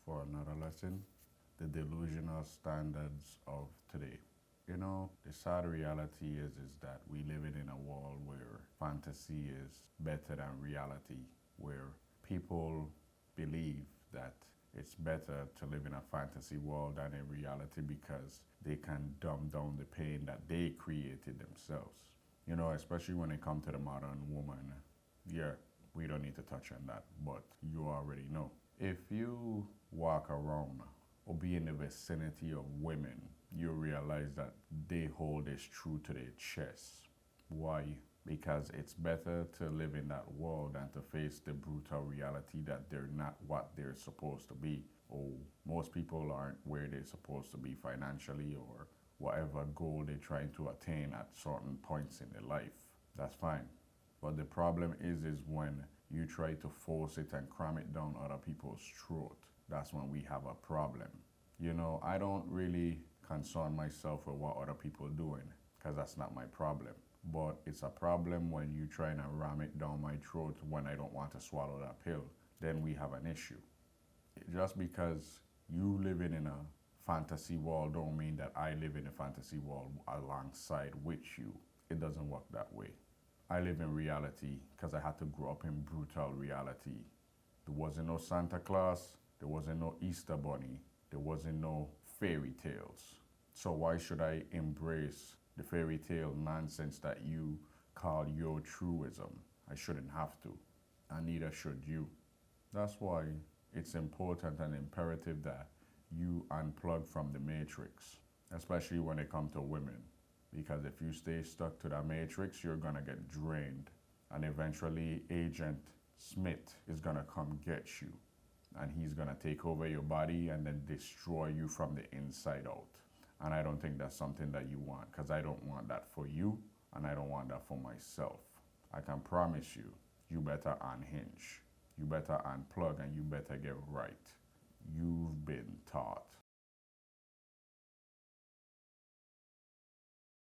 for another lesson, the delusional standards of today. You know, the sad reality is that we live in a world where fantasy is better than reality, where people believe that it's better to live in a fantasy world than in reality because they can dumb down the pain that they created themselves. You know, especially when it comes to the modern woman. Yeah, we don't need to touch on that, but you already know. If you walk around or be in the vicinity of women, you realize that they hold this true to their chest. Why? Because it's better to live in that world than to face the brutal reality that they're not what they're supposed to be. Or most people aren't where they're supposed to be financially or whatever goal they're trying to attain at certain points in their life. That's fine. But the problem is when you try to force it and cram it down other people's throat. That's when we have a problem. You know, I don't really concern myself with what other people are doing because that's not my problem. But it's a problem when you try to ram it down my throat when I don't want to swallow that pill. Then we have an issue. Just because you living in a fantasy world don't mean that I live in a fantasy world alongside with you. It doesn't work that way. I live in reality because I had to grow up in brutal reality. There wasn't no Santa Claus, there wasn't no Easter Bunny, there wasn't no fairy tales. So why should I embrace the fairy tale nonsense that you call your truism? I shouldn't have to, and neither should you. That's why it's important and imperative that you unplug from the matrix, especially when it comes to women. Because if you stay stuck to that matrix, you're gonna get drained. And eventually Agent Smith is gonna come get you. And he's gonna take over your body and then destroy you from the inside out. And I don't think that's something that you want, because I don't want that for you, and I don't want that for myself. I can promise you, you better unhinge. You better unplug and you better get right. You've been taught.